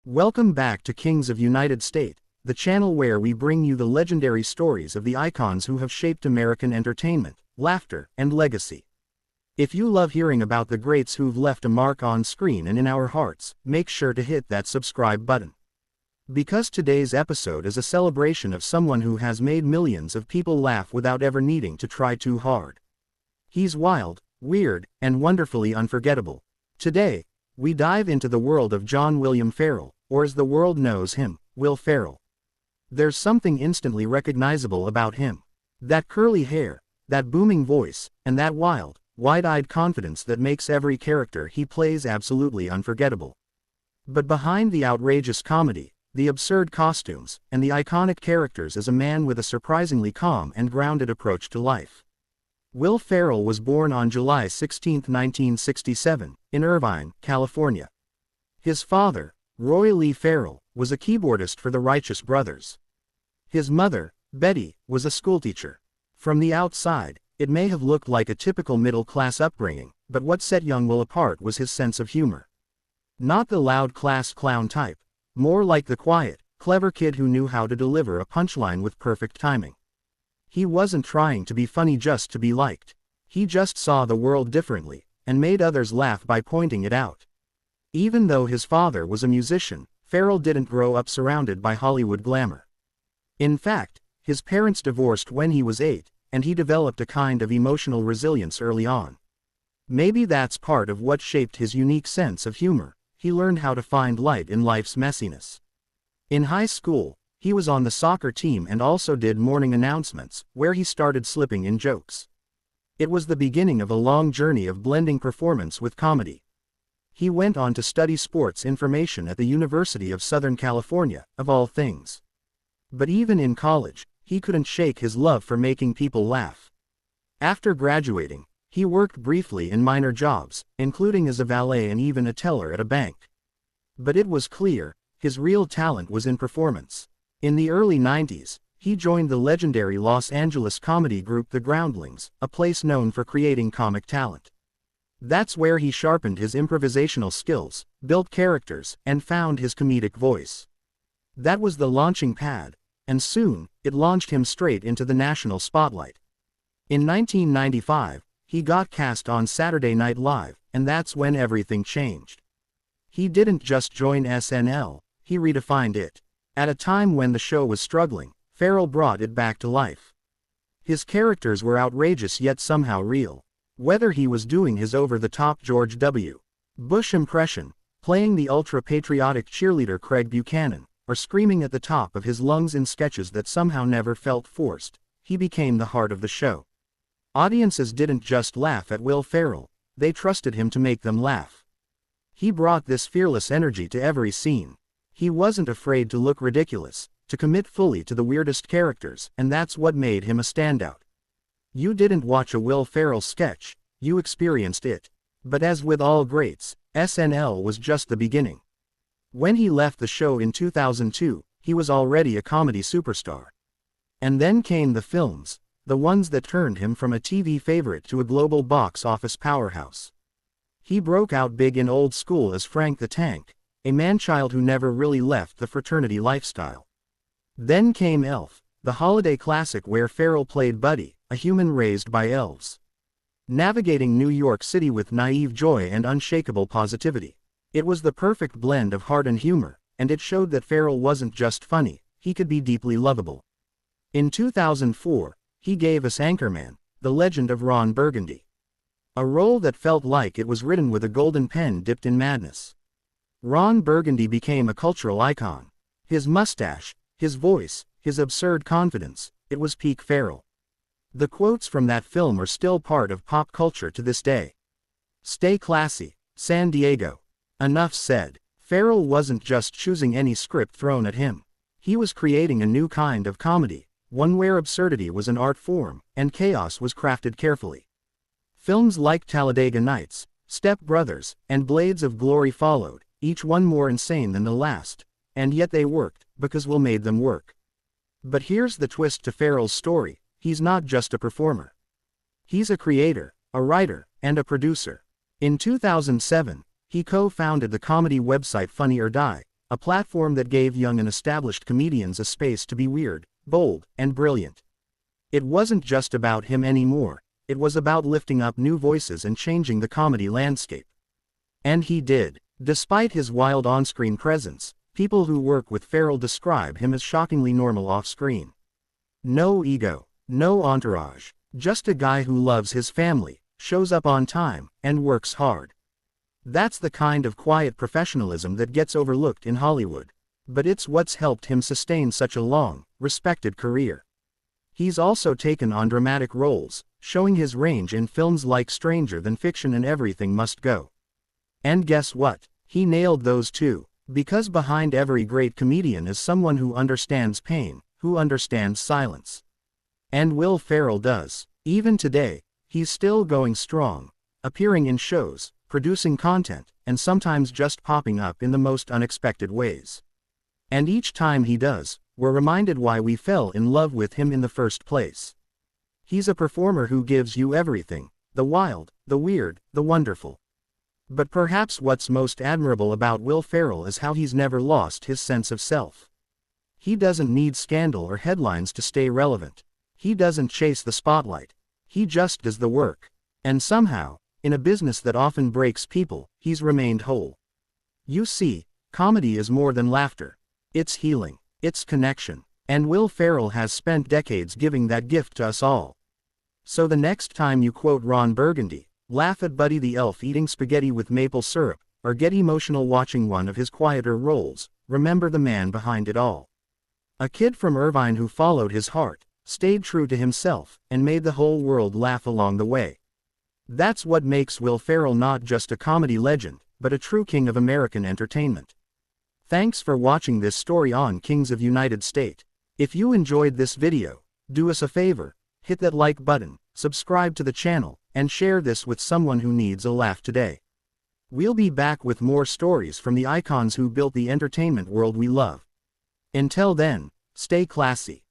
Welcome back to Kings of United States, the channel where we bring you the legendary stories of the icons who have shaped American entertainment, laughter, and legacy. If you love hearing about the greats who've left a mark on screen and in our hearts, make sure to hit that subscribe button. Because today's episode is a celebration of someone who has made millions of people laugh without ever needing to try too hard. He's wild, weird, and wonderfully unforgettable. Today, we dive into the world of John William Ferrell, or as the world knows him, Will Ferrell. There's something instantly recognizable about him. That curly hair, that booming voice, and that wild, wide-eyed confidence that makes every character he plays absolutely unforgettable. But behind the outrageous comedy, the absurd costumes, and the iconic characters is a man with a surprisingly calm and grounded approach to life. Will Ferrell was born on July 16, 1967, in Irvine, California. His father, Roy Lee Ferrell, was a keyboardist for the Righteous Brothers. His mother, Betty, was a schoolteacher. From the outside, it may have looked like a typical middle-class upbringing, but what set young Will apart was his sense of humor. Not the loud-class clown type, more like the quiet, clever kid who knew how to deliver a punchline with perfect timing. He wasn't trying to be funny just to be liked. He just saw the world differently, and made others laugh by pointing it out. Even though his father was a musician, Ferrell didn't grow up surrounded by Hollywood glamour. In fact, his parents divorced when he was 8, and he developed a kind of emotional resilience early on. Maybe that's part of what shaped his unique sense of humor. He learned how to find light in life's messiness. In high school, he was on the soccer team and also did morning announcements, where he started slipping in jokes. It was the beginning of a long journey of blending performance with comedy. He went on to study sports information at the University of Southern California, of all things. But even in college, he couldn't shake his love for making people laugh. After graduating, he worked briefly in minor jobs, including as a valet and even a teller at a bank. But it was clear, his real talent was in performance. In the early 90s, he joined the legendary Los Angeles comedy group The Groundlings, a place known for creating comic talent. That's where he sharpened his improvisational skills, built characters, and found his comedic voice. That was the launching pad, and soon, it launched him straight into the national spotlight. In 1995, he got cast on Saturday Night Live, and that's when everything changed. He didn't just join SNL, he redefined it. At a time when the show was struggling, Ferrell brought it back to life. His characters were outrageous yet somehow real. Whether he was doing his over-the-top George W. Bush impression, playing the ultra-patriotic cheerleader Craig Buchanan, or screaming at the top of his lungs in sketches that somehow never felt forced, he became the heart of the show. Audiences didn't just laugh at Will Ferrell, they trusted him to make them laugh. He brought this fearless energy to every scene. He wasn't afraid to look ridiculous, to commit fully to the weirdest characters, and that's what made him a standout. You didn't watch a Will Ferrell sketch, you experienced it. But as with all greats, SNL was just the beginning. When he left the show in 2002, he was already a comedy superstar. And then came the films, the ones that turned him from a TV favorite to a global box office powerhouse. He broke out big in Old School as Frank the Tank, a man-child who never really left the fraternity lifestyle. Then came Elf, the holiday classic where Ferrell played Buddy, a human raised by elves. Navigating New York City with naive joy and unshakable positivity. It was the perfect blend of heart and humor, and it showed that Ferrell wasn't just funny, he could be deeply lovable. In 2004, he gave us Anchorman, The Legend of Ron Burgundy. A role that felt like it was written with a golden pen dipped in madness. Ron Burgundy became a cultural icon. His mustache, his voice, his absurd confidence, it was peak Ferrell. The quotes from that film are still part of pop culture to this day. Stay classy, San Diego. Enough said. Ferrell wasn't just choosing any script thrown at him. He was creating a new kind of comedy, one where absurdity was an art form, and chaos was crafted carefully. Films like Talladega Nights, Step Brothers, and Blades of Glory followed, each one more insane than the last, and yet they worked, because Will made them work. But here's the twist to Ferrell's story, he's not just a performer. He's a creator, a writer, and a producer. In 2007, he co-founded the comedy website Funny or Die, a platform that gave young and established comedians a space to be weird, bold, and brilliant. It wasn't just about him anymore, it was about lifting up new voices and changing the comedy landscape. And he did. Despite his wild on-screen presence, people who work with Ferrell describe him as shockingly normal off-screen. No ego, no entourage, just a guy who loves his family, shows up on time, and works hard. That's the kind of quiet professionalism that gets overlooked in Hollywood. But it's what's helped him sustain such a long, respected career. He's also taken on dramatic roles, showing his range in films like Stranger Than Fiction and Everything Must Go. And guess what? He nailed those too, because behind every great comedian is someone who understands pain, who understands silence. And Will Ferrell does. Even today, he's still going strong, appearing in shows, producing content, and sometimes just popping up in the most unexpected ways. And each time he does, we're reminded why we fell in love with him in the first place. He's a performer who gives you everything, the wild, the weird, the wonderful. But perhaps what's most admirable about Will Ferrell is how he's never lost his sense of self. He doesn't need scandal or headlines to stay relevant. He doesn't chase the spotlight. He just does the work. And somehow, in a business that often breaks people, he's remained whole. You see, comedy is more than laughter. It's healing. It's connection. And Will Ferrell has spent decades giving that gift to us all. So the next time you quote Ron Burgundy, laugh at Buddy the Elf eating spaghetti with maple syrup, or get emotional watching one of his quieter roles, remember the man behind it all. A kid from Irvine who followed his heart, stayed true to himself, and made the whole world laugh along the way. That's what makes Will Ferrell not just a comedy legend, but a true king of American entertainment. Thanks for watching this story on Kings of United States. If you enjoyed this video, do us a favor, hit that like button, subscribe to the channel, and share this with someone who needs a laugh today. We'll be back with more stories from the icons who built the entertainment world we love. Until then, stay classy.